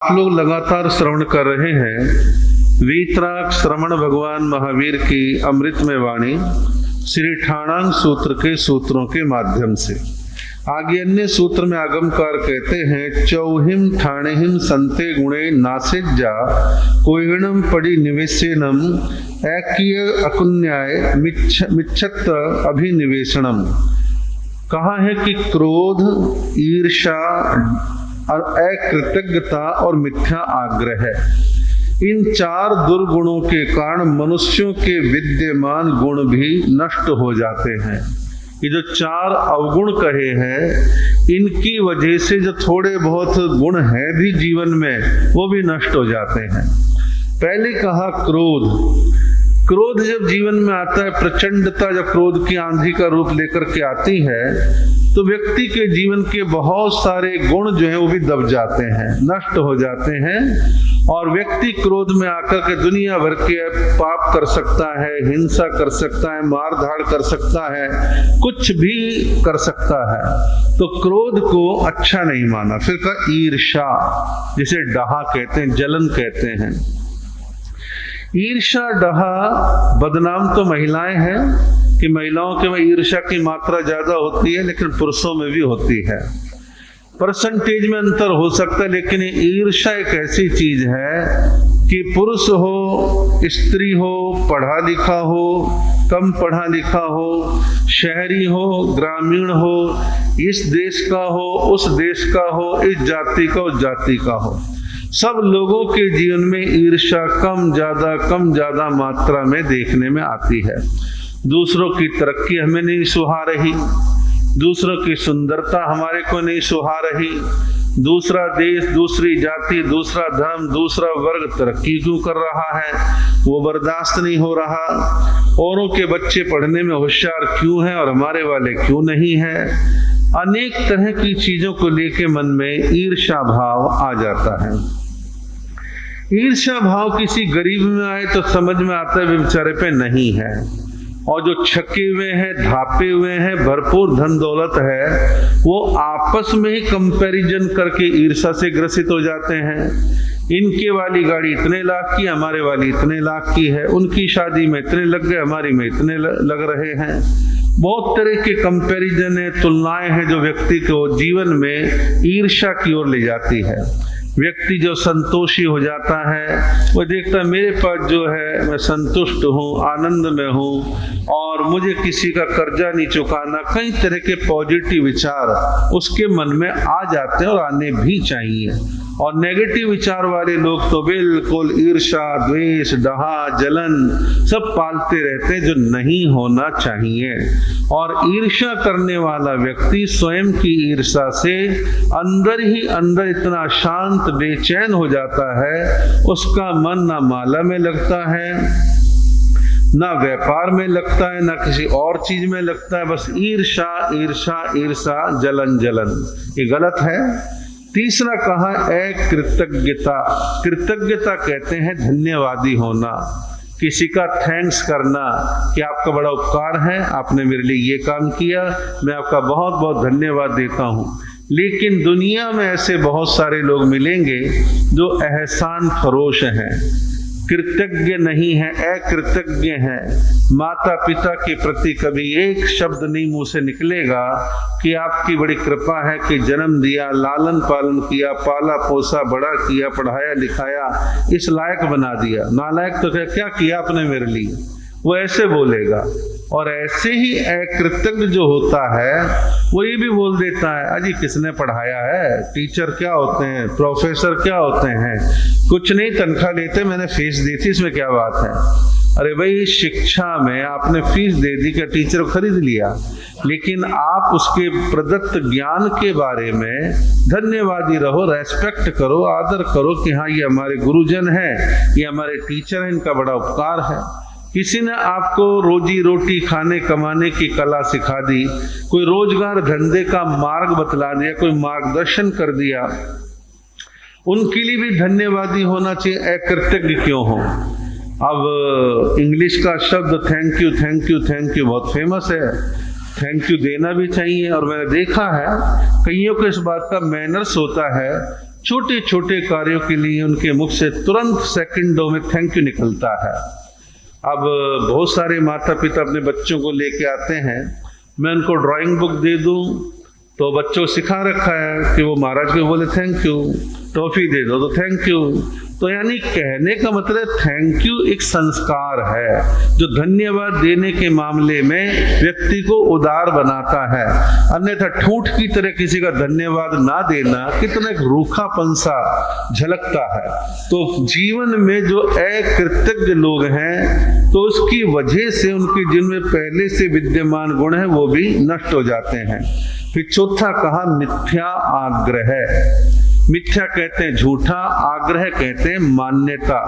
आप लोग लगातार श्रवण कर रहे हैं वीतराग श्रवण भगवान महावीर की अमृतमय वाणी श्री ठाणांग सूत्र के सूत्रों के माध्यम से। आगे अन्य सूत्र में आगमकार कहते हैं चौहिम ठाणेहिम संते गुणे नासिज्जा कोहिणम पड़ी निवेशनम ऐक्य अकुन्याय मिच्छत अभिनिवेशनम। कहा है कि क्रोध, ईर्षा और अकृतज्ञता और मिथ्या आग्रह है, इन चार दुर्गुणों के कारण मनुष्यों के विद्यमान गुण भी नष्ट हो जाते हैं। ये जो चार अवगुण कहे हैं, इनकी वजह से जो थोड़े बहुत गुण हैं भी जीवन में, वो भी नष्ट हो जाते हैं। पहले कहा क्रोध। क्रोध जब जीवन में आता है, प्रचंडता जब क्रोध की आंधी का रूप लेकर के आती है, तो व्यक्ति के जीवन के बहुत सारे गुण जो हैं वो भी दब जाते हैं, नष्ट हो जाते हैं, और व्यक्ति क्रोध में आकर के दुनिया भर के पाप कर सकता है, हिंसा कर सकता है, मार धाड़ कर सकता है, कुछ भी कर सकता है। तो क्रोध को अच्छा नहीं माना। फिर कहा ईर्षा, जिसे डहा कहते हैं, जलन कहते हैं। ईर्षा डहा बदनाम तो महिलाएं हैं कि महिलाओं के में ईर्षा की मात्रा ज्यादा होती है, लेकिन पुरुषों में भी होती है। परसेंटेज में अंतर हो सकता है, लेकिन ईर्षा एक ऐसी चीज है कि पुरुष हो, स्त्री हो, पढ़ा लिखा हो, कम पढ़ा लिखा हो, शहरी हो, ग्रामीण हो, इस देश का हो, उस देश का हो, इस जाति का, उस जाति का हो, सब लोगों के जीवन में ईर्षा कम ज्यादा मात्रा में देखने में आती है। दूसरों की तरक्की हमें नहीं सुहा रही, दूसरों की सुंदरता हमारे को नहीं सुहा रही, दूसरा देश, दूसरी जाति, दूसरा धर्म, दूसरा वर्ग तरक्की क्यों कर रहा है, वो बर्दाश्त नहीं हो रहा। औरों के बच्चे पढ़ने में होशियार क्यों हैं और हमारे वाले क्यों नहीं हैं। अनेक तरह की चीजों को लेके मन में ईर्षा भाव आ जाता है। ईर्षा भाव किसी गरीब में आए तो समझ में आता है बेचारे पे नहीं है, और जो छके हुए हैं, धापे हुए हैं, भरपूर धन दौलत है, वो आपस में ही कंपैरिजन करके ईर्षा से ग्रसित हो जाते हैं। इनके वाली गाड़ी इतने लाख की, हमारे वाली इतने लाख की है, उनकी शादी में इतने लग गए, हमारी में इतने लग रहे हैं। बहुत तरह के कंपैरिजन है, तुलनाएं हैं, जो व्यक्ति को जीवन में ईर्षा की ओर ले जाती है। व्यक्ति जो संतोषी हो जाता है, वो देखता है मेरे पास जो है, मैं संतुष्ट हूँ, आनंद में हूँ, और मुझे किसी का कर्जा नहीं चुकाना। कई तरह के पॉजिटिव विचार उसके मन में आ जाते हैं और आने भी चाहिए। और नेगेटिव विचार वाले लोग तो बिल्कुल ईर्षा, द्वेष, डहा, जलन सब पालते रहते हैं, जो नहीं होना चाहिए। और ईर्षा करने वाला व्यक्ति स्वयं की ईर्षा से अंदर ही अंदर इतना शांत बेचैन हो जाता है, उसका मन ना माला में लगता है, ना व्यापार में लगता है, ना किसी और चीज में लगता है, बस ईर्षा ईर्षा ईर्षा, जलन जलन। ये गलत है। तीसरा कहा अकृतज्ञता। कृतज्ञता कहते हैं धन्यवादी होना, किसी का थैंक्स करना कि आपका बड़ा उपकार है, आपने मेरे लिए ये काम किया, मैं आपका बहुत बहुत धन्यवाद देता हूँ। लेकिन दुनिया में ऐसे बहुत सारे लोग मिलेंगे जो एहसान फरोश हैं, कृतज्ञ नहीं है, अकृतज्ञ है। माता पिता के प्रति कभी एक शब्द नहीं मुंह से निकलेगा कि आपकी बड़ी कृपा है कि जन्म दिया, लालन पालन किया, पाला पोसा, बड़ा किया, पढ़ाया लिखाया, इस लायक बना दिया। नालायक तो क्या किया आपने मेरे लिए, वो ऐसे बोलेगा। और ऐसे ही अकृतज्ञ जो होता है, वो ये भी बोल देता है अजी किसने पढ़ाया है, टीचर क्या होते हैं, प्रोफेसर क्या होते हैं, कुछ नहीं, तनख्वाह लेते, मैंने फीस दी थी, इसमें क्या बात है। अरे भाई, शिक्षा में आपने फीस दे दी, क्या टीचर को खरीद लिया? लेकिन आप उसके प्रदत्त ज्ञान के बारे में धन्यवादी रहो, रेस्पेक्ट करो, आदर करो कि हाँ ये हमारे गुरुजन हैं, ये हमारे टीचर हैं, इनका बड़ा उपकार है। किसी ने आपको रोजी रोटी खाने कमाने की कला सिखा दी, कोई रोजगार धंधे का मार्ग बतला दिया, कोई मार्गदर्शन कर दिया, उनके लिए भी धन्यवादी होना चाहिए, अकृतज्ञ क्यों हो। अब इंग्लिश का शब्द thank you thank you thank you बहुत फेमस है, थैंक यू देना भी चाहिए। और मैंने देखा है कईयों को इस बात का मैनर्स होता है, छोटे छोटे कार्यों के लिए उनके मुख से तुरंत सेकंडों में थैंक यू निकलता है। अब बहुत सारे माता पिता अपने बच्चों को लेके आते हैं, मैं उनको ड्राइंग बुक दे दूं तो बच्चों सिखा रखा है कि वो महाराज को बोले थैंक यू, टॉफी दे दो तो थैंक यू। तो यानी कहने का मतलब थैंक यू एक संस्कार है जो धन्यवाद देने के मामले में व्यक्ति को उदार बनाता है। अन्यथा ठूठ की तरह किसी का धन्यवाद ना देना कितना एक रूखापन सा झलकता है। तो जीवन में जो अकृतज्ञ लोग हैं तो उसकी वजह से उनके जिनमें पहले से विद्यमान गुण है वो भी नष्ट हो जाते हैं। फिर चौथा कहा मिथ्या आग्रह। मिथ्या कहते हैं झूठा, आग्रह कहते हैं मान्यता,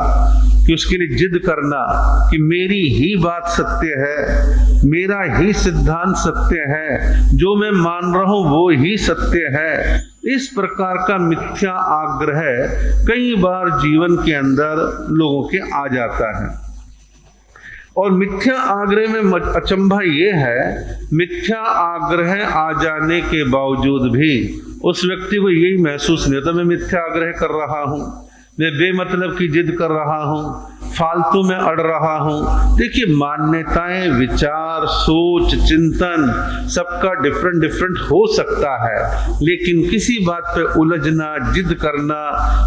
कि उसके लिए जिद करना कि मेरी ही बात सत्य है, मेरा ही सिद्धांत सत्य है, जो मैं मान रहा हूं वो ही सत्य है। इस प्रकार का मिथ्या आग्रह कई बार जीवन के अंदर लोगों के आ जाता है। और मिथ्या आग्रह में अचंभा ये है, मिथ्या आग्रह आ जाने के बावजूद भी उस व्यक्ति को यही महसूस नहीं होता मैं मिथ्या आग्रह कर रहा हूँ, मैं बेमतलब की जिद कर रहा हूँ, फालतू में अड़ रहा हूँ। देखिए मान्यताएं, विचार, सोच, चिंतन सबका डिफरेंट हो सकता है, लेकिन किसी बात पे उलझना, जिद करना,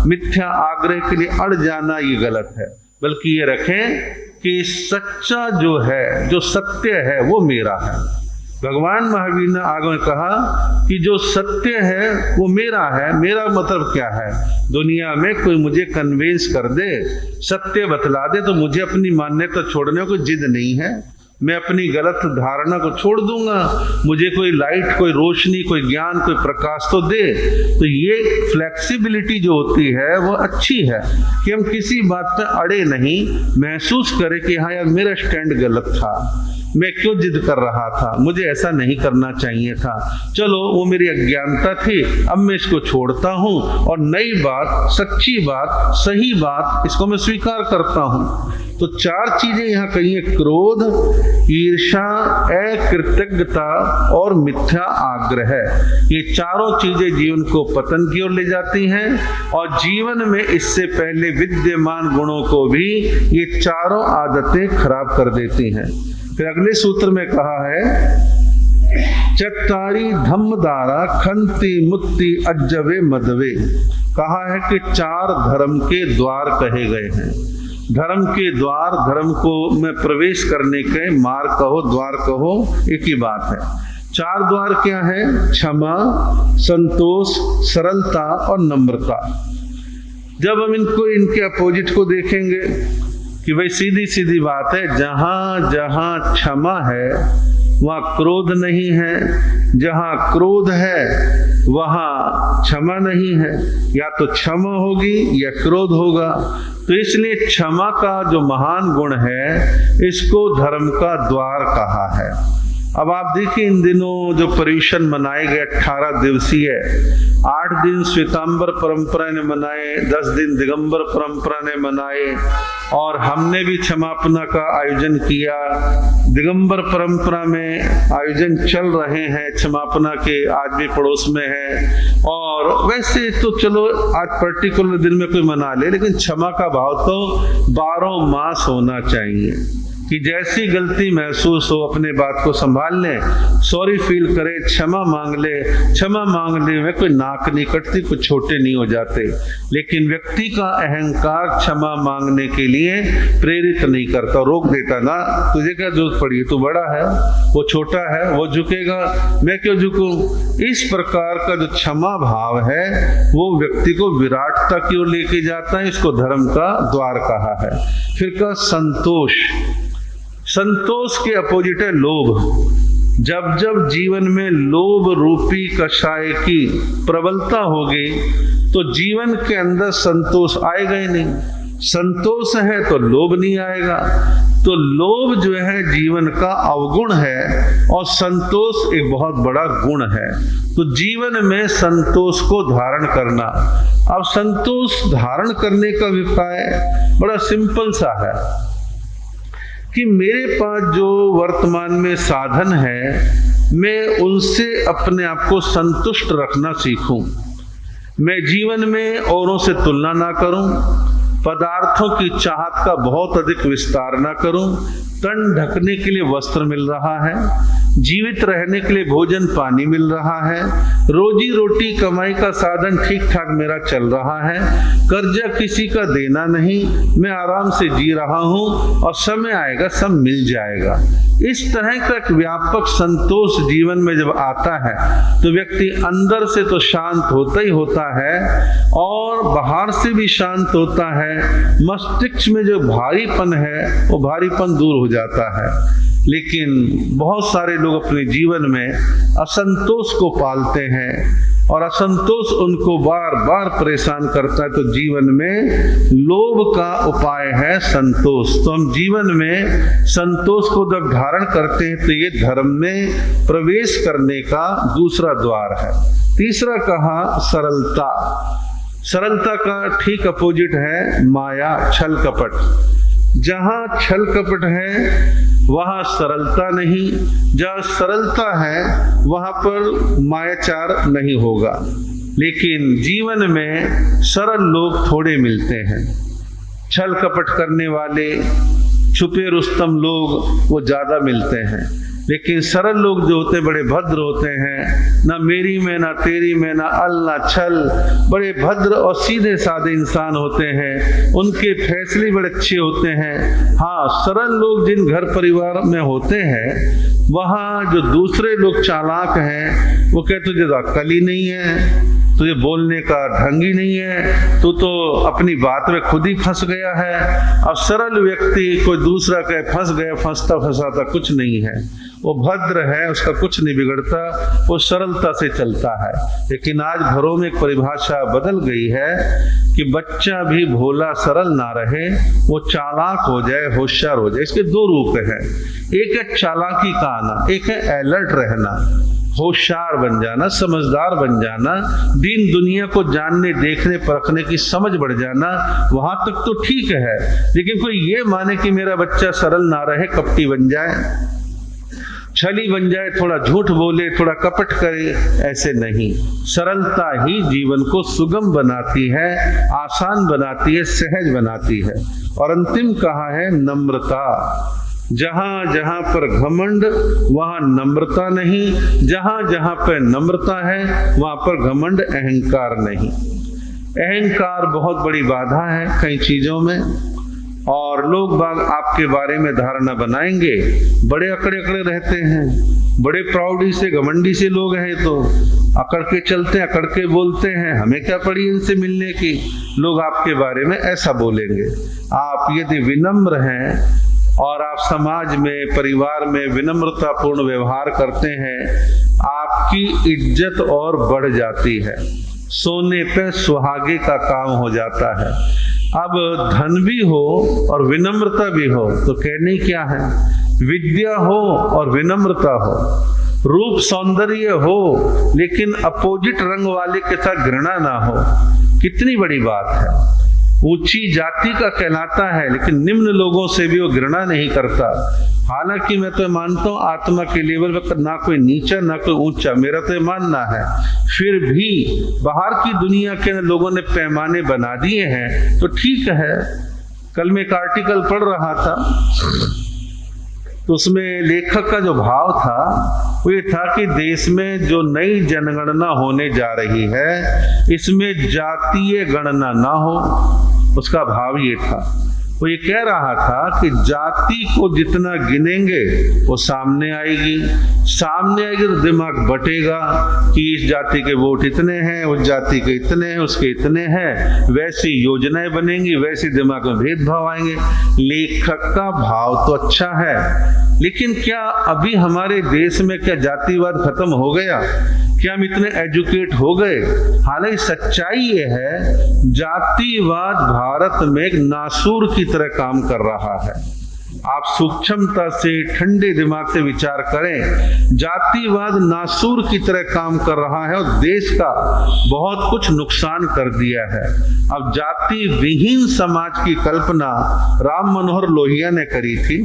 मिथ्या आग्रह के लिए अड़ जाना ये गलत है। बल्कि ये रखें कि सच्चा जो है, जो सत्य है वो मेरा है। भगवान महावीर ने आगे कहा कि जो सत्य है वो मेरा है। मेरा मतलब क्या है, दुनिया में कोई मुझे कन्विंस कर दे, सत्य बतला दे तो मुझे अपनी मान्यता छोड़ने को जिद नहीं है, मैं अपनी गलत धारणा को छोड़ दूंगा। मुझे कोई लाइट, कोई रोशनी, कोई ज्ञान, कोई प्रकाश तो दे। तो ये फ्लेक्सिबिलिटी जो होती है वो अच्छी है कि हम किसी बात पे अड़े नहीं, महसूस करें कि हाँ यार मेरा स्टैंड गलत था, मैं क्यों जिद कर रहा था, मुझे ऐसा नहीं करना चाहिए था, चलो वो मेरी अज्ञानता थी, अब मैं इसको छोड़ता हूँ और नई बात, सच्ची बात, सही बात इसको मैं स्वीकार करता हूँ। तो चार चीजें यहाँ कही है, क्रोध, ईर्ष्या, अकृतज्ञता और मिथ्या आग्रह। ये चारों चीजें जीवन को पतन की ओर ले जाती हैं और जीवन में इससे पहले विद्यमान गुणों को भी ये चारों आदतें खराब कर देती हैं। फिर अगले सूत्र में कहा है, चत्तारी धम्मदारा खंति मुक्ति अज्जवे मदवे। कहा है कि चार धर्म के द्वार कहे गए हैं। धर्म के द्वार, धर्म को में प्रवेश करने के मार्ग कहो, द्वार कहो, एक ही बात है। चार द्वार क्या है? क्षमा, संतोष, सरलता और नम्रता। जब हम इनको, इनके अपोजिट को देखेंगे कि भाई सीधी सीधी बात है, जहां जहां क्षमा है वहां क्रोध नहीं है, जहां क्रोध है वहां क्षमा नहीं है, या तो क्षमा होगी या क्रोध होगा। तो इसलिए क्षमा का जो महान गुण है इसको धर्म का द्वार कहा है। अब आप देखिए इन दिनों जो पर्यूषण मनाए गए 18 दिवसीय, 8 दिन श्वेतांबर परंपरा ने मनाए, 10 दिन दिगंबर परंपरा ने मनाए और हमने भी क्षमापना का आयोजन किया। दिगंबर परंपरा में आयोजन चल रहे हैं क्षमापना के, आज भी पड़ोस में है। और वैसे तो चलो आज पर्टिकुलर दिन में कोई मना ले, लेकिन क्षमा का भाव तो 12 मास होना चाहिए कि जैसी गलती महसूस हो अपने बात को संभाल लें, सॉरी फील करे, क्षमा मांग ले। क्षमा मांगने में कोई नाक नहीं कटती, कुछ छोटे नहीं हो जाते। लेकिन व्यक्ति का अहंकार क्षमा मांगने के लिए प्रेरित नहीं करता, रोक देता ना, तुझे क्या जरूरत पड़ी, तू बड़ा है, वो छोटा है, वो झुकेगा, मैं क्यों झुकूं। इस प्रकार का जो क्षमा भाव है वो व्यक्ति को विराटता की ओर लेके जाता है। इसको धर्म का द्वार कहा है। फिर का संतोष। संतोष के अपोजिट है लोभ। जब जब जीवन में लोभ रूपी कषाय की प्रबलता होगी तो जीवन के अंदर संतोष आएगा ही नहीं। संतोष है तो लोभ नहीं आएगा। तो लोभ जो है जीवन का अवगुण है और संतोष एक बहुत बड़ा गुण है। तो जीवन में संतोष को धारण करना। अब संतोष धारण करने का उपाय बड़ा सिंपल सा है कि मेरे पास जो वर्तमान में साधन है मैं उनसे अपने आप को संतुष्ट रखना सीखूं। मैं जीवन में औरों से तुलना ना करूं, पदार्थों की चाहत का बहुत अधिक विस्तार ना करूं, तन ढकने के लिए वस्त्र मिल रहा है, जीवित रहने के लिए भोजन पानी मिल रहा है, रोजी रोटी कमाई का साधन ठीक ठाक मेरा चल रहा है, कर्जा किसी का देना नहीं, मैं आराम से जी रहा हूं और समय आएगा सब मिल जाएगा। इस तरह का एक व्यापक संतोष जीवन में जब आता है तो व्यक्ति अंदर से तो शांत होता ही होता है और बाहर से भी शांत होता है। मस्तिष्क में जो भारीपन है वो भारीपन दूर हो जाता है। लेकिन बहुत सारे लोग अपने जीवन में असंतोष को पालते हैं और असंतोष उनको बार बार परेशान करता है। तो जीवन में लोभ का उपाय है संतोष। तो हम जीवन में संतोष को जब धारण करते हैं तो ये धर्म में प्रवेश करने का दूसरा द्वार है। तीसरा कहा सरलता। सरलता का ठीक अपोजिट है माया, छल कपट। जहाँ छल कपट है वहाँ सरलता नहीं, जहाँ सरलता है वहाँ पर मायाचार नहीं होगा। लेकिन जीवन में सरल लोग थोड़े मिलते हैं। छल कपट करने वाले, छुपे रुस्तम लोग वो ज्यादा मिलते हैं। लेकिन सरल लोग जो होते बड़े भद्र होते हैं, ना मेरी में ना तेरी में, ना अल ना छल, बड़े भद्र और सीधे साधे इंसान होते हैं। उनके फैसले बड़े अच्छे होते हैं। हाँ, सरल लोग जिन घर परिवार में होते हैं वहाँ जो दूसरे लोग चालाक हैं वो कहते तुझे तो अक्ल ही नहीं है, तुझे बोलने का ढंग ही नहीं है, तू तो अपनी बात में खुद ही फंस गया है। अब सरल व्यक्ति कोई दूसरा कहे फंस गया, फंसता फंसाता कुछ नहीं है, वो भद्र है, उसका कुछ नहीं बिगड़ता, वो सरलता से चलता है। लेकिन आज घरों में एक परिभाषा बदल गई है कि बच्चा भी भोला सरल ना रहे, वो चालाक हो जाए, होशियार हो जाए। इसके दो रूप हैं, एक है चालाकी का आना, एक है अलर्ट रहना, होशियार बन जाना, समझदार बन जाना, दीन दुनिया को जानने देखने परखने की समझ बढ़ जाना। वहां तक तो ठीक है। लेकिन कोई ये माने कि मेरा बच्चा सरल ना रहे, कपटी बन जाए, छली बन जाए, थोड़ा झूठ बोले, थोड़ा कपट करे, ऐसे नहीं। सरलता ही जीवन को सुगम बनाती है, आसान बनाती है, सहज बनाती है। और अंतिम कहा है नम्रता। जहां जहां पर घमंड वहां नम्रता नहीं, जहां जहां पर नम्रता है वहां पर घमंड, अहंकार नहीं। अहंकार बहुत बड़ी बाधा है कई चीजों में, और लोग बाग आपके बारे में धारणा बनाएंगे। बड़े अकड़े अकड़े रहते हैं, बड़े प्राउडी से घमंडी से लोग हैं, तो अकड़ के चलते हैं, अकड़ के बोलते हैं, हमें क्या पड़ी इनसे मिलने की। लोग आपके बारे में ऐसा बोलेंगे। आप यदि विनम्र हैं और आप समाज में, परिवार में विनम्रतापूर्ण व्यवहार करते हैं, आपकी इज्जत और बढ़ जाती है। सोने पे सुहागे का काम हो जाता है। अब धन भी हो और विनम्रता भी हो तो कहने क्या है, विद्या हो और विनम्रता हो, रूप सौंदर्य हो लेकिन अपोजिट रंग वाले के साथ घृणा ना हो, कितनी बड़ी बात है। ऊंची जाति का कहलाता है लेकिन निम्न लोगों से भी वो घृणा नहीं करता। हालांकि मैं तो मानता हूँ आत्मा के लेवल पर ना कोई नीचा ना कोई ऊंचा, मेरा तो मानना है। फिर भी बाहर की दुनिया के लोगों ने पैमाने बना दिए हैं तो ठीक है। कल मैं एक आर्टिकल पढ़ रहा था तो उसमें लेखक का जो भाव था वो ये था कि देश में जो नई जनगणना होने जा रही है इसमें जातीय गणना ना हो, उसका भाव ये था। वो ये कह रहा था कि जाति को जितना गिनेंगे वो सामने आएगी तो दिमाग बटेगा कि इस जाति के वोट इतने हैं, उस जाति के इतने हैं, उसके इतने हैं, वैसी योजनाएं बनेंगी, वैसे दिमाग में भेदभाव आएंगे। लेखक का भाव तो अच्छा है, लेकिन क्या अभी हमारे देश में क्या जातिवाद खत्म हो गया? क्या हम इतने एजुकेट हो गए? हालांकि सच्चाई ये है जातिवाद भारत में एक नासूर की तरह काम कर रहा है। आप सूक्ष्मता से, ठंडे दिमाग से विचार करें, जातिवाद नासूर की तरह काम कर रहा है और देश का बहुत कुछ नुकसान कर दिया है। अब जाति विहीन समाज की कल्पना राम मनोहर लोहिया ने करी थी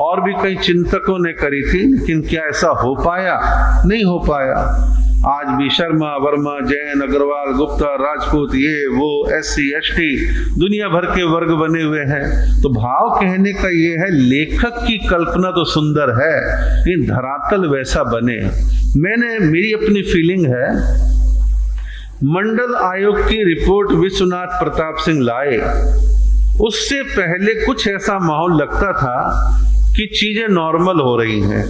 और भी कई चिंतकों ने करी थी, लेकिन क्या ऐसा हो पाया? नहीं हो पाया। आज भी शर्मा, वर्मा, जैन, अग्रवाल, गुप्ता, राजपूत, ये वो, SC, ST, दुनिया भर के वर्ग बने हुए हैं। तो भाव कहने का ये है, लेखक की कल्पना तो सुंदर है, लेकिन धरातल वैसा बने। मेरी अपनी फीलिंग है, मंडल आयोग की रिपोर्ट विश्वनाथ प्रताप सिंह लाए, उससे पहले कुछ ऐसा माहौल लगता था कि चीजें नॉर्मल हो रही हैं,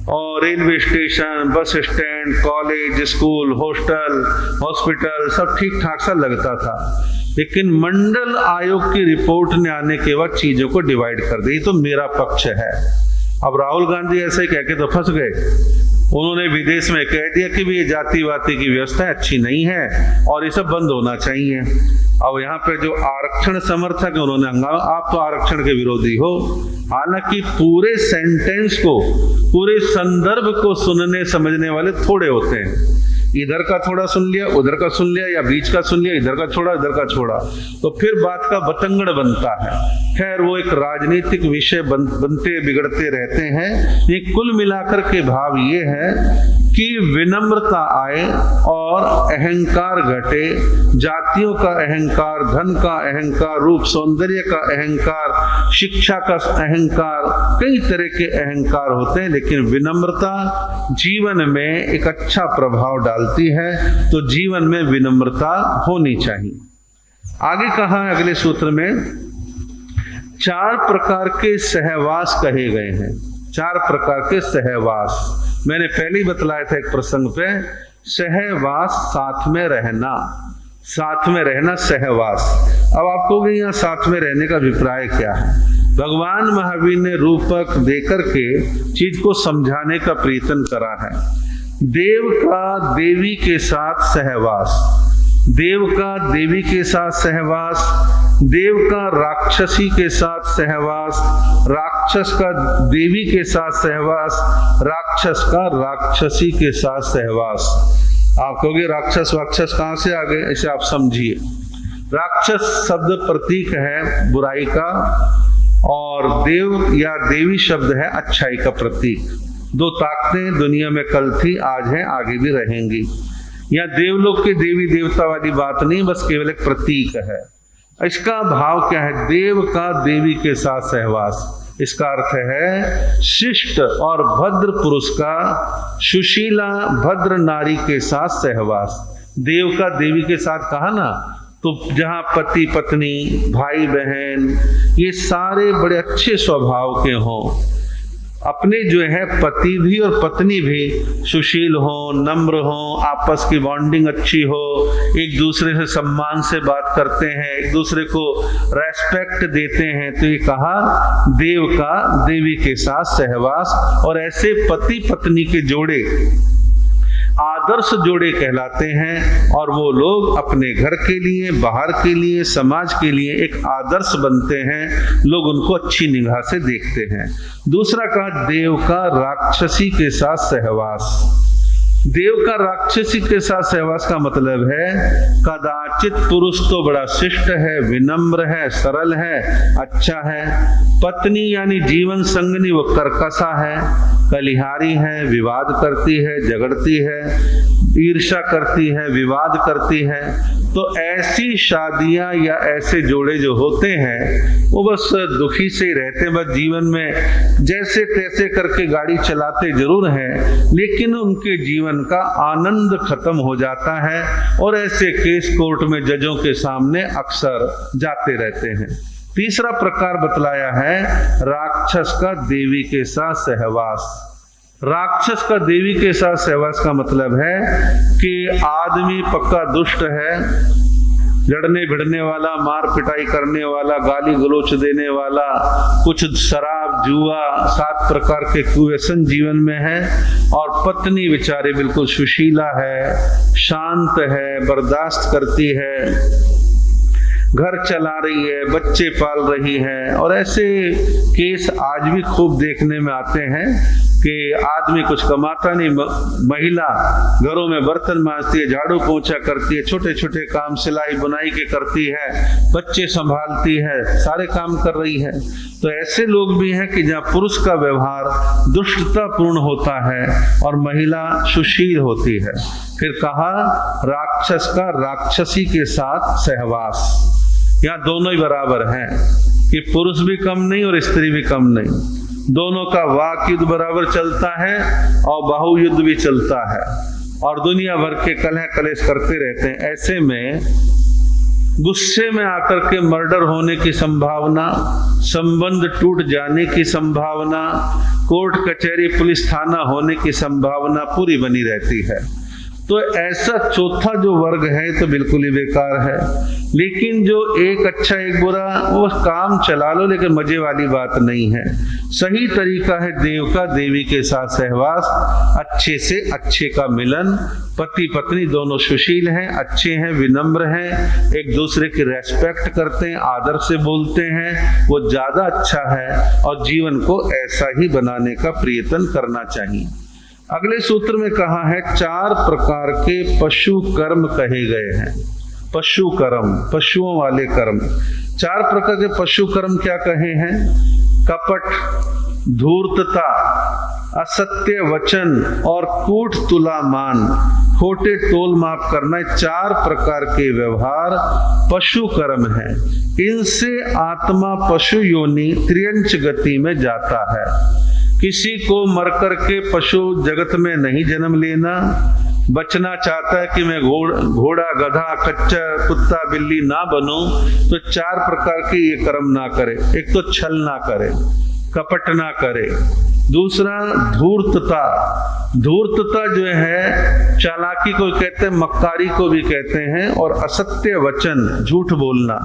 और railway station, bus stand, college, school, hostel, hospital सब ठीक ठाक सा लगता था। लेकिन मंडल आयोग की रिपोर्ट ने आने के बाद चीजों को डिवाइड कर दी। तो मेरा पक्ष है। अब राहुल गांधी ऐसे कह के तो फंस गए। उन्होंने विदेश में कह दिया कि भी ये जातिवादी की व्यवस्था अच्छी नहीं है और ये सब बंद होना चाहिए। अब यहाँ पे जो आरक्षण समर्थक है उन्होंने हंगामा, आप तो आरक्षण के विरोधी हो। हालांकि पूरे सेंटेंस को, पूरे संदर्भ को सुनने समझने वाले थोड़े होते हैं। इधर का थोड़ा सुन लिया, उधर का सुन लिया, या बीच का सुन लिया, इधर का छोड़ा, इधर का छोड़ा, तो फिर बात का बतंगड़ बनता है। खैर, वो एक राजनीतिक विषय बनते बिगड़ते रहते हैं। ये कुल मिलाकर के भाव ये है कि विनम्रता आए और अहंकार घटे। जातियों का अहंकार, धन का अहंकार, रूप सौंदर्य का अहंकार, शिक्षा का अहंकार, कई तरह के अहंकार होते हैं, लेकिन विनम्रता जीवन में एक अच्छा प्रभाव डालती है। तो जीवन में विनम्रता होनी चाहिए। आगे कहा है अगले सूत्र में, 4 प्रकार के सहवास कहे गए हैं। 4 प्रकार के सहवास मैंने पहले ही बतलाया था एक प्रसंग पे। सहवास, साथ में रहना, साथ में रहना, सहवास। अब आप कहोगे यहाँ साथ में रहने का अभिप्राय क्या है? भगवान महावीर ने रूपक देकर के चीज को समझाने का प्रयत्न करा है। देव का देवी के साथ सहवास, देव का देवी के साथ सहवास, देव का राक्षसी के साथ सहवास, राक्षस का देवी के साथ सहवास, राक्षस का राक्षसी के साथ सहवास। आप कहोगे राक्षस वाक्षस कहां से आ गए? इसे आप समझिए। राक्षस शब्द प्रतीक है बुराई का, और देव या देवी शब्द है अच्छाई का प्रतीक। 2 ताकतें दुनिया में कल थी, आज है, आगे भी रहेंगी। या देवलोक के देवी देवता वाली बात नहीं, बस केवल एक प्रतीक है। इसका भाव क्या है? देव का देवी के साथ सहवास। इसका अर्थ है शिष्ट और भद्र पुरुष का सुशीला भद्र नारी के साथ सहवास। देव का देवी के साथ कहा ना, तो जहां पति पत्नी, भाई बहन, ये सारे बड़े अच्छे स्वभाव के हों, अपने जो है पति भी और पत्नी भी सुशील हो, नम्र हो, आपस की बॉन्डिंग अच्छी हो, एक दूसरे से सम्मान से बात करते हैं, एक दूसरे को रेस्पेक्ट देते हैं। तो ये कहा देव का देवी के साथ सहवास। और ऐसे पति पत्नी के जोड़े आदर्श जोड़े कहलाते हैं, और वो लोग अपने घर के लिए, बाहर के लिए, समाज के लिए एक आदर्श बनते हैं। लोग उनको अच्छी निगाह से देखते हैं। दूसरा कहा देव का राक्षसी के साथ सहवास। देव का राक्षसी के साथ सहवास का मतलब है कदाचित पुरुष तो बड़ा शिष्ट है, विनम्र है, सरल है, अच्छा है। पत्नी यानी जीवन संगनी वो कर्कशा है, कलिहारी है, विवाद करती है, झगड़ती है, ईर्ष्या करती है, विवाद करती है। तो ऐसी शादियां या ऐसे जोड़े जो होते हैं वो बस दुखी से ही रहते हैं। बस जीवन में जैसे तैसे करके गाड़ी चलाते जरूर हैं, लेकिन उनके जीवन का आनंद खत्म हो जाता है, और ऐसे केस कोर्ट में जजों के सामने अक्सर जाते रहते हैं। तीसरा प्रकार बतलाया है राक्षस का देवी के साथ सहवास। राक्षस का देवी के साथ सहवास का मतलब है कि आदमी पक्का दुष्ट है, लड़ने भिड़ने वाला, मार पिटाई करने वाला, गाली गलोच देने वाला, कुछ शराब जुआ 7 प्रकार के कुव्यसन जीवन में है। और पत्नी बेचारे बिल्कुल सुशीला है, शांत है, बर्दाश्त करती है, घर चला रही है, बच्चे पाल रही है। और ऐसे केस आज भी खूब देखने में आते हैं कि आदमी कुछ कमाता नहीं, महिला घरों में बर्तन मांजती है, झाड़ू पोंछा करती है, छोटे छोटे काम सिलाई बुनाई के करती है, बच्चे संभालती है, सारे काम कर रही है। तो ऐसे लोग भी हैं कि जहाँ पुरुष का व्यवहार दुष्टतापूर्ण होता है और महिला सुशील होती है। फिर कहा राक्षस का राक्षसी के साथ सहवास, यहाँ दोनों ही बराबर हैं कि पुरुष भी कम नहीं और स्त्री भी कम नहीं, दोनों का वाक युद्ध बराबर चलता है और बाहु युद्ध भी चलता है और दुनिया भर के कलह कलेश करते रहते हैं। ऐसे में गुस्से में आकर के मर्डर होने की संभावना, संबंध टूट जाने की संभावना, कोर्ट कचहरी पुलिस थाना होने की संभावना पूरी बनी रहती है। तो ऐसा चौथा जो वर्ग है तो बिल्कुल ही बेकार है। लेकिन जो एक अच्छा एक बुरा, वो काम चला लो लेकिन मजे वाली बात नहीं है। सही तरीका है देव का देवी के साथ सहवास, अच्छे से अच्छे का मिलन, पति पत्नी दोनों सुशील हैं, अच्छे हैं, विनम्र हैं, एक दूसरे की रेस्पेक्ट करते हैं, आदर से बोलते हैं, वो ज्यादा अच्छा है और जीवन को ऐसा ही बनाने का प्रयत्न करना चाहिए। अगले सूत्र में कहा है 4 प्रकार के पशु कर्म कहे गए हैं। पशु कर्म, पशुओं वाले कर्म। 4 प्रकार के पशु कर्म क्या कहे हैं? कपट, धूर्तता, असत्य वचन और कूट तुलामान, खोटे तोल माप करना, 4 प्रकार के व्यवहार पशु कर्म है। इनसे आत्मा पशु योनि त्रियंच गति में जाता है। किसी को मर करके पशु जगत में नहीं जन्म लेना, बचना चाहता है कि मैं घोड़ा गधा कच्चा कुत्ता बिल्ली ना बनूं, तो 4 प्रकार के ये कर्म ना करे। एक तो छल ना करे, कपट ना करे। दूसरा धूर्तता, धूर्तता जो है चालाकी को कहते हैं, मक्कारी को भी कहते हैं। और असत्य वचन, झूठ बोलना,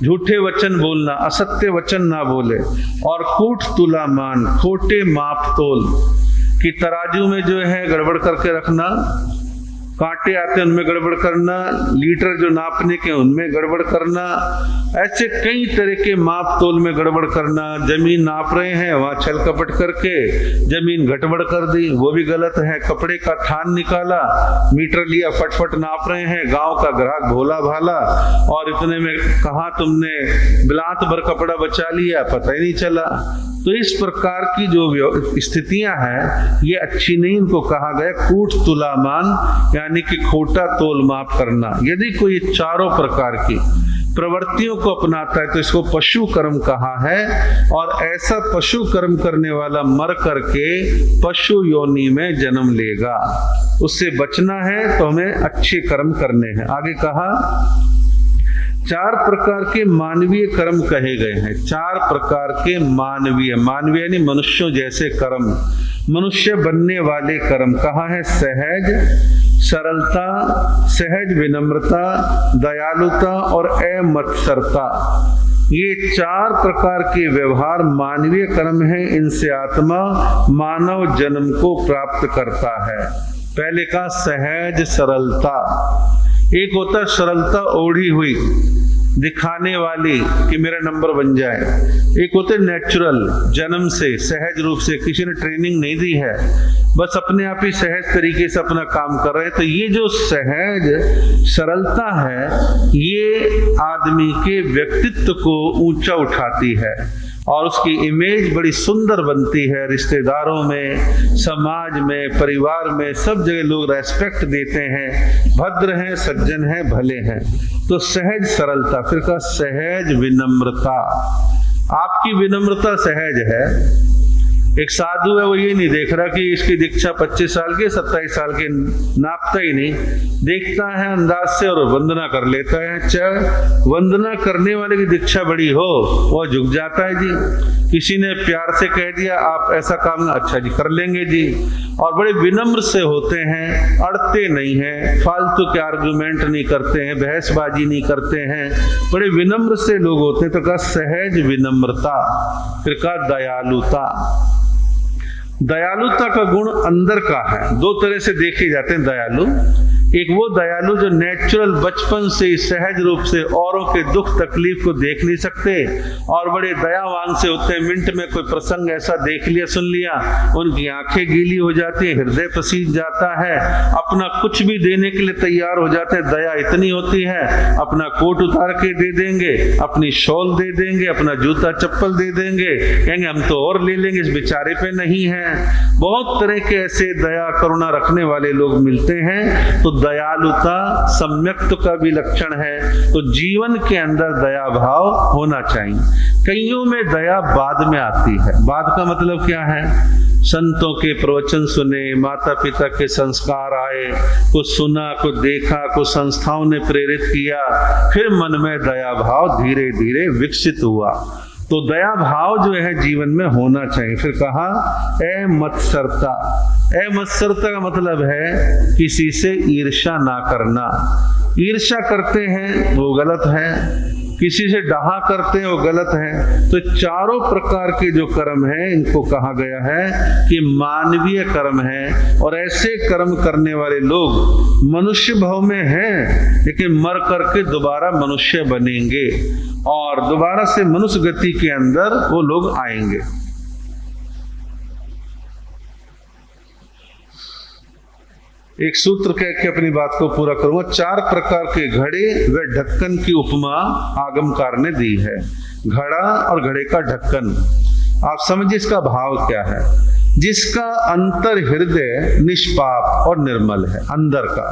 झूठे वचन बोलना, असत्य वचन ना बोले। और कूट तुलामान, खोटे माप तोल कि तराजू में जो है गड़बड़ करके रखना, कांटे आते हैं उनमें गड़बड़ करना, लीटर जो नापने के उनमें गड़बड़ करना, ऐसे कई तरह के माप तोल में गड़बड़ करना। जमीन नाप रहे हैं, वहां छल कपट करके जमीन गड़बड़ कर दी, वो भी गलत है। कपड़े का थान निकाला, मीटर लिया, फटफट नाप रहे हैं, गांव का ग्राहक भोला भाला, और इतने में कहा तुमने बिलात भर कपड़ा बचा लिया, पता ही नहीं चला। तो इस प्रकार की जो स्थितियां हैं ये अच्छी नहीं, इनको कहा गया कूट तुलामान, यानी कि खोटा तोल माप करना। यदि कोई 4 प्रकार की प्रवृत्तियों को अपनाता है तो इसको पशु कर्म कहा है। और ऐसा पशु कर्म करने वाला मर करके पशु योनि में जन्म लेगा। उससे बचना है तो हमें अच्छे कर्म करने हैं। आगे कहा 4 प्रकार के मानवीय कर्म कहे गए हैं। 4 प्रकार के मानवीय, मानवीय यानी मनुष्यों जैसे कर्म, मनुष्य बनने वाले कर्म। कहा है सहज सरलता, सहज विनम्रता, दयालुता और अमत्सरता। ये 4 प्रकार के व्यवहार मानवीय कर्म हैं। इनसे आत्मा मानव जन्म को प्राप्त करता है। पहले का सहज सरलता, एक होता सरलता ओढ़ी हुई, दिखाने वाली कि मेरा नंबर बन जाए। एक होते नेचुरल, जन्म से सहज रूप से, किसी ने ट्रेनिंग नहीं दी है, बस अपने आप ही सहज तरीके से अपना काम कर रहे हैं। तो ये जो सहज सरलता है ये आदमी के व्यक्तित्व को ऊंचा उठाती है और उसकी इमेज बड़ी सुंदर बनती है। रिश्तेदारों में, समाज में, परिवार में, सब जगह लोग रेस्पेक्ट देते हैं, भद्र हैं, सज्जन हैं, भले हैं। तो सहज सरलता। फिर का सहज विनम्रता, आपकी विनम्रता सहज है। एक साधु है, वो ये नहीं देख रहा कि इसकी दीक्षा 25 साल के 27 साल के, नापता ही नहीं, देखता है अंदाज से और वंदना कर लेता है। चाहे वंदना करने वाले की दीक्षा बड़ी हो वो झुक जाता है जी। किसी ने प्यार से कह दिया आप ऐसा काम, अच्छा जी कर लेंगे जी। और बड़े विनम्र से होते हैं, अड़ते नहीं हैं, फालतू के आर्गुमेंट नहीं करते हैं, बहसबाजी नहीं करते हैं, बड़े विनम्र से लोग होते हैं। तो कहा सहज विनम्रता। फिर कहा दयालुता। दयालुता का गुण अंदर का है। 2 तरह से देखे जाते हैं दयालु। एक वो दयालु जो नेचुरल बचपन से सहज रूप से औरों के दुख तकलीफ को देख नहीं सकते और बड़े दयावान से होते हैं। मिनट में कोई प्रसंग ऐसा देख लिया, सुन लिया, उनकी आंखें गीली हो जाती है, हृदय पसीज जाता है, अपना कुछ भी देने के लिए तैयार हो जाते हैं। दया इतनी होती है, अपना कोट उतार के दे देंगे, अपनी शॉल दे देंगे, अपना जूता चप्पल दे देंगे, कहेंगे हम तो और ले लेंगे, इस बेचारे पे नहीं है। बहुत तरह के ऐसे दया करुणा रखने वाले लोग मिलते हैं। तो दयालुता सम्यक्त का भी लक्षण है। तो जीवन के अंदर दया भाव होना चाहिए। कईयों में दया बाद में आती है। बाद का मतलब क्या है? संतों के प्रवचन सुने, माता पिता के संस्कार आए, कुछ सुना, कुछ देखा, कुछ संस्थाओं ने प्रेरित किया, फिर मन में दया भाव धीरे धीरे विकसित हुआ। तो दया भाव जो है जीवन में होना चाहिए। फिर कहा ए मत्सरता। ए मत्सरता का मतलब है किसी से ईर्ष्या ना करना। ईर्ष्या करते हैं वो गलत है, किसी से डहा करते हैं वो गलत है। तो चारों प्रकार के जो कर्म हैं इनको कहा गया है कि मानवीय कर्म है। और ऐसे कर्म करने वाले लोग मनुष्य भाव में हैं, लेकिन मर करके दोबारा मनुष्य बनेंगे और दोबारा से मनुष्य गति के अंदर वो लोग आएंगे। एक सूत्र कह के अपनी बात को पूरा करूंगा। 4 प्रकार के घड़े व ढक्कन की उपमा आगमकार ने दी है। घड़ा और घड़े का ढक्कन, आप समझिए इसका भाव क्या है। जिसका अंतर हृदय निष्पाप और निर्मल है, अंदर का,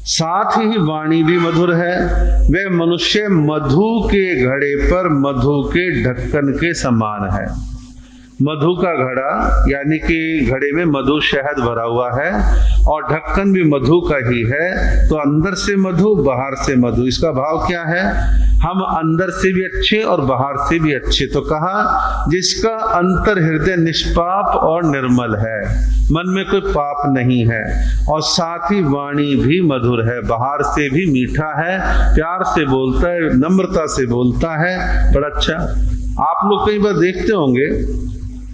साथ ही वाणी भी मधुर है, वह मनुष्य मधु के घड़े पर मधु के ढक्कन के समान है। मधु का घड़ा यानी कि घड़े में मधु शहद भरा हुआ है और ढक्कन भी मधु का ही है। तो अंदर से मधु, बाहर से मधु। इसका भाव क्या है? हम अंदर से भी अच्छे और बाहर से भी अच्छे। तो कहा जिसका अंतर हृदय निष्पाप और निर्मल है, मन में कोई पाप नहीं है, और साथ ही वाणी भी मधुर है, बाहर से भी मीठा है, प्यार से बोलता है, नम्रता से बोलता है, बड़ा अच्छा। आप लोग कई बार देखते होंगे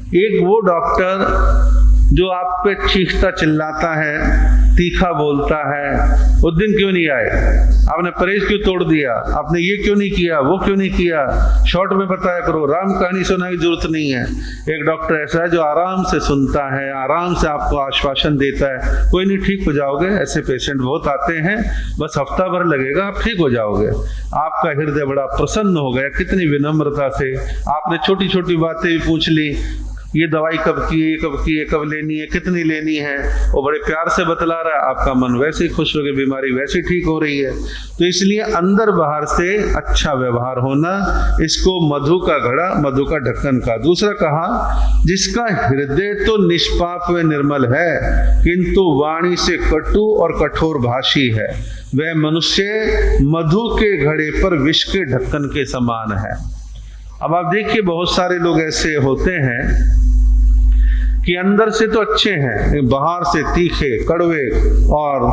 एक वो डॉक्टर जो आप पे चीखता चिल्लाता है, तीखा बोलता है, उस दिन क्यों नहीं आए, आपने परहेज क्यों तोड़ दिया, आपने ये क्यों नहीं किया, वो क्यों नहीं किया, शॉर्ट में बताया करो, राम कहानी सुनाने की जरूरत नहीं है। एक डॉक्टर ऐसा है जो आराम से सुनता है, आराम से आपको आश्वासन देता है, कोई नहीं, ठीक हो जाओगे। ऐसे पेशेंट बहुत आते हैं, बस हफ्ता भर लगेगा, आप ठीक हो जाओगे। आपका हृदय बड़ा प्रसन्न हो गया, कितनी विनम्रता से आपने छोटी छोटी बातें भी पूछ ली, ये दवाई कब की है, कब की है, कब लेनी है, कितनी लेनी है, वो बड़े प्यार से बतला रहा है, आपका मन वैसे ही खुश हो गया, बीमारी वैसे ठीक हो रही है। तो इसलिए अंदर बाहर से अच्छा व्यवहार होना, इसको मधु का घड़ा, मधु का ढक्कन का। दूसरा कहा जिसका हृदय तो निष्पाप व निर्मल है किंतु वाणी से कटु और कठोर भाषी है, वह मनुष्य मधु के घड़े पर विष के ढक्कन के समान है। अब आप देखिए बहुत सारे लोग ऐसे होते हैं कि अंदर से तो अच्छे हैं, बाहर से तीखे, कड़वे और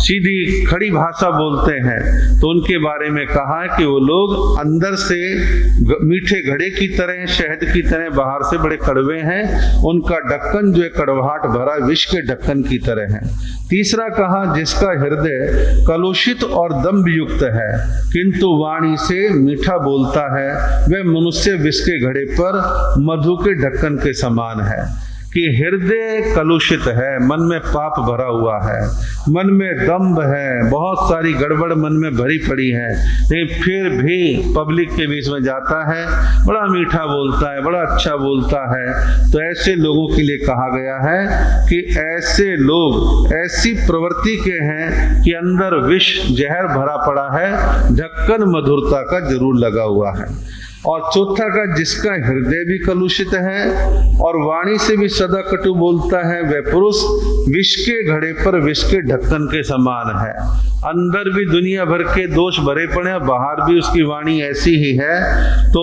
सीधी खड़ी भाषा बोलते हैं। तो उनके बारे में कहा कि वो लोग अंदर से मीठे घड़े की तरह, शहद की तरह, बाहर से बड़े कड़वे हैं। उनका ढक्कन जो है कड़वाहट भरा विष के ढक्कन की तरह है। तीसरा कहा जिसका हृदय कलुषित और दंभ युक्त है किंतु वाणी से मीठा बोलता है, वह मनुष्य विष के घड़े पर मधु के ढक्कन के समान है। कि हृदय कलुषित है, मन में पाप भरा हुआ है, मन में दंभ है, बहुत सारी गड़बड़ मन में भरी पड़ी है, लेकिन फिर भी पब्लिक के बीच में जाता है, बड़ा मीठा बोलता है, बड़ा अच्छा बोलता है। तो ऐसे लोगों के लिए कहा गया है कि ऐसे लोग ऐसी प्रवृत्ति के हैं कि अंदर विष जहर भरा पड़ा है, ढक्कन मधुरता का जरूर लगा हुआ है। और चौथा का जिसका हृदय भी कलुषित है और वाणी से भी सदा कटु बोलता है, वह पुरुष विष के घड़े पर विष के ढक्कन के समान है। अंदर भी दुनिया भर के दोष भरे पड़े, बाहर भी उसकी वाणी ऐसी ही है। तो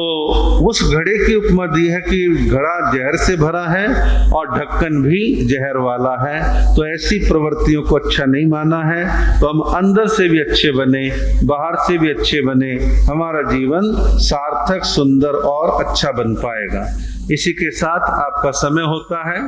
उस घड़े की उपमा दी है कि घड़ा जहर से भरा है और ढक्कन भी जहर वाला है। तो ऐसी प्रवृत्तियों को अच्छा नहीं माना है। तो हम अंदर से भी अच्छे बने, बाहर से भी अच्छे बने, हमारा जीवन सार्थक, सुंदर और अच्छा बन पाएगा। इसी के साथ आपका समय होता है।